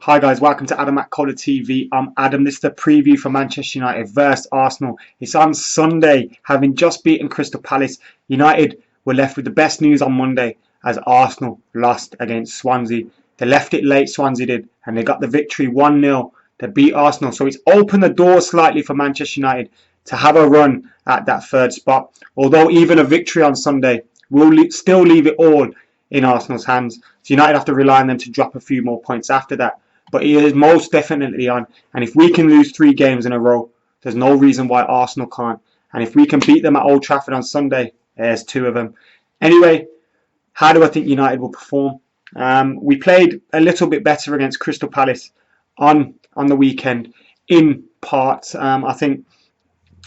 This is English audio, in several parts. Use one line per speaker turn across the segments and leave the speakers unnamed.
Hi guys, welcome to Adam McKola TV. I'm Adam. This is the preview for Manchester United versus Arsenal. It's on Sunday. Having just beaten Crystal Palace, United were left with the best news on Monday as Arsenal lost against Swansea. They left it late, Swansea did, and they got the victory 1-0. They beat Arsenal. So it's opened the door slightly for Manchester United to have a run at that third spot. Although even a victory on Sunday will still leave it all in Arsenal's hands. So United have to rely on them to drop a few more points after that. But he is most definitely on. And if we can lose 3 games in a row, there's no reason why Arsenal can't. And if we can beat them at Old Trafford on Sunday, there's 2 of them. Anyway, how do I think United will perform? We played a little bit better against Crystal Palace on the weekend in parts. I think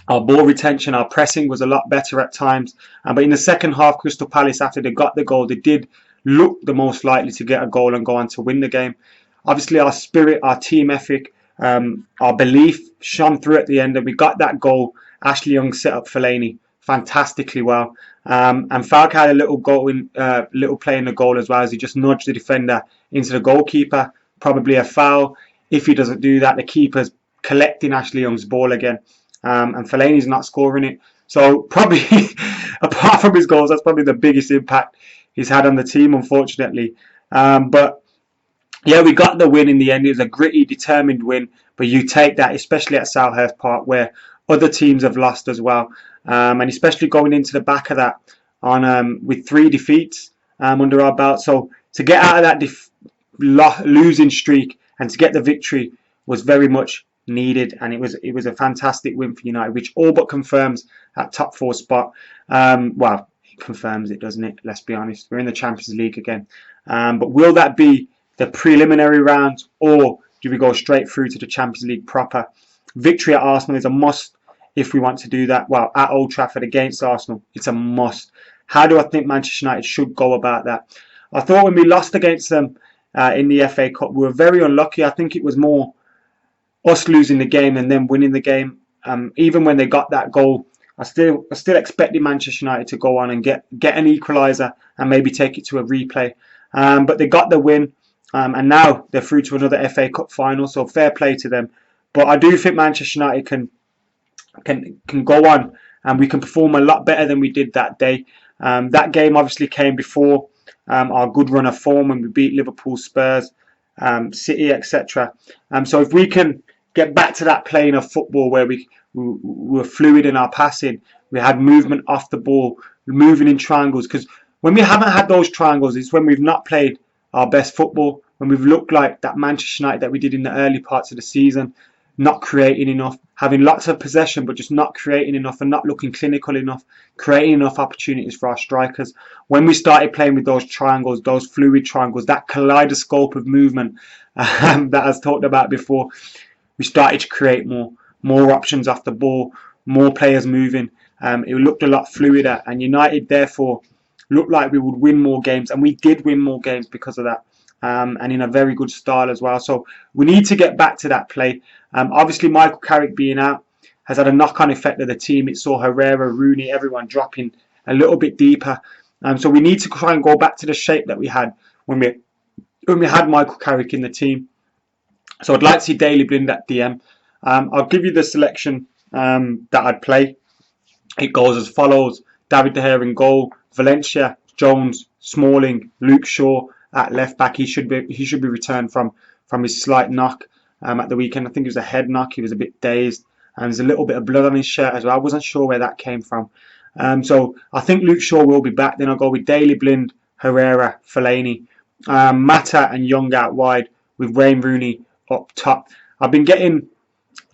our ball retention, our pressing was a lot better at times. But in the second half, Crystal Palace, after they got the goal, they did look the most likely to get a goal and go on to win the game. Obviously, our spirit, our team ethic, our belief shone through at the end, and we got that goal. Ashley Young set up Fellaini fantastically well, and Falcao had a little play in the goal as well, as he just nudged the defender into the goalkeeper. Probably a foul. If he doesn't do that, the keeper's collecting Ashley Young's ball again, and Fellaini's not scoring it. So probably, apart from his goals, that's probably the biggest impact he's had on the team, unfortunately. But yeah, we got the win in the end. It was a gritty, determined win. But you take that, especially at Selhurst Park, where other teams have lost as well. And especially going into the back of that with 3 defeats under our belt. So to get out of that losing streak and to get the victory was very much needed. And it was a fantastic win for United, which all but confirms that top 4 spot. Well, it confirms it, doesn't it? Let's be honest. We're in the Champions League again. But will that be the preliminary round, or do we go straight through to the Champions League proper? Victory at Arsenal is a must if we want to do that. Well, at Old Trafford against Arsenal, it's a must. How do I think Manchester United should go about that? I thought when we lost against them in the FA Cup, we were very unlucky. I think it was more us losing the game and them winning the game. Even when they got that goal, I still expected Manchester United to go on and get an equaliser and maybe take it to a replay. But they got the win. And now they're through to another FA Cup final, so fair play to them. But I do think Manchester United can go on, and we can perform a lot better than we did that day. That game obviously came before our good run of form when we beat Liverpool, Spurs, City, etc. So if we can get back to that plane of football where we were fluid in our passing, we had movement off the ball, moving in triangles. Because when we haven't had those triangles, it's when we've not played our best football, when we've looked like that Manchester United that we did in the early parts of the season, not creating enough, having lots of possession but just not creating enough and not looking clinical enough, creating enough opportunities for our strikers. When we started playing with those triangles, those fluid triangles, that kaleidoscope of movement that I was talked about before, we started to create more options off the ball, more players moving. It looked a lot fluider, and United therefore looked like we would win more games, and we did win more games because of that, and in a very good style as well. So we need to get back to that play. Obviously, Michael Carrick being out has had a knock-on effect of the team. It saw Herrera, Rooney, everyone dropping a little bit deeper. So we need to try and go back to the shape that we had when we had Michael Carrick in the team. So I'd like to see Daley Blind at DM. I'll give you the selection that I'd play. It goes as follows: David De Gea in goal, Valencia, Jones, Smalling, Luke Shaw at left back. He should be returned from his slight knock at the weekend. I think it was a head knock. He was a bit dazed, and there's a little bit of blood on his shirt as well. I wasn't sure where that came from. So I think Luke Shaw will be back. Then I'll go with Daley Blind, Herrera, Fellaini, Mata and Young out wide with Wayne Rooney up top. I've been getting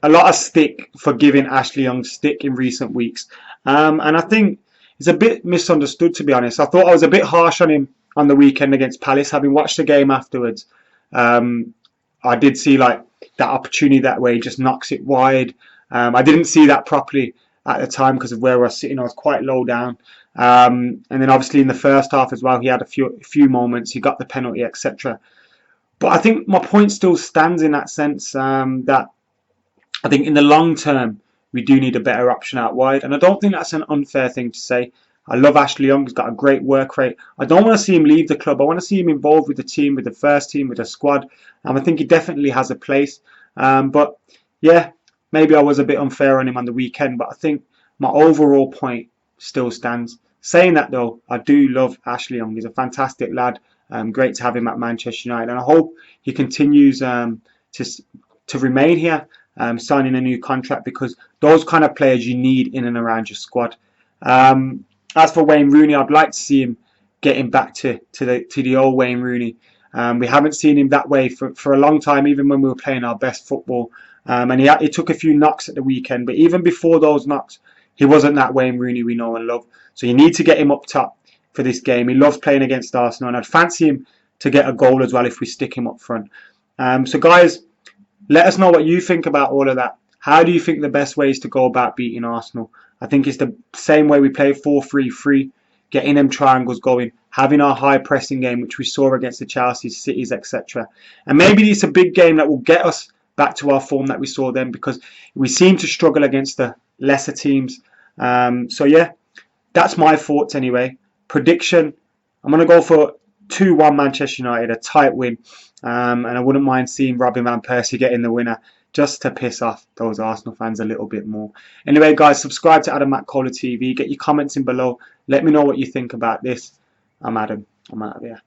a lot of stick for giving Ashley Young stick in recent weeks, and I think it's a bit misunderstood, to be honest. I thought I was a bit harsh on him on the weekend against Palace. Having watched the game afterwards, I did see like that opportunity that way, he just knocks it wide. I didn't see that properly at the time because of where I was sitting. I was quite low down. And then obviously in the first half as well, he had a few moments. He got the penalty, etc. But I think my point still stands in that sense, that I think in the long term, we do need a better option out wide. And I don't think that's an unfair thing to say. I love Ashley Young. He's got a great work rate. I don't want to see him leave the club. I want to see him involved with the team, with the first team, with the squad. I think he definitely has a place. But yeah, maybe I was a bit unfair on him on the weekend. But I think my overall point still stands. Saying that though, I do love Ashley Young. He's a fantastic lad. Great to have him at Manchester United, and I hope he continues to remain here, signing a new contract, because those kind of players you need in and around your squad. As for Wayne Rooney, I'd like to see him getting back to the old Wayne Rooney. We haven't seen him that way for a long time, even when we were playing our best football. And he took a few knocks at the weekend, but even before those knocks, he wasn't that Wayne Rooney we know and love. So you need to get him up top for this game. He loves playing against Arsenal, and I'd fancy him to get a goal as well if we stick him up front. So guys, let us know what you think about all of that. How do you think the best way is to go about beating Arsenal? I think it's the same way we play 4-3-3, getting them triangles going, having our high pressing game, which we saw against the Chelsea, Cities, etc. And maybe it's a big game that will get us back to our form that we saw then, because we seem to struggle against the lesser teams. So yeah, that's my thoughts anyway. Prediction, I'm going to go for 2-1 Manchester United, a tight win. And I wouldn't mind seeing Robin Van Persie getting the winner, just to piss off those Arsenal fans a little bit more. Anyway, guys, subscribe to Adam McKola TV. Get your comments in below. Let me know what you think about this. I'm Adam. I'm out of here.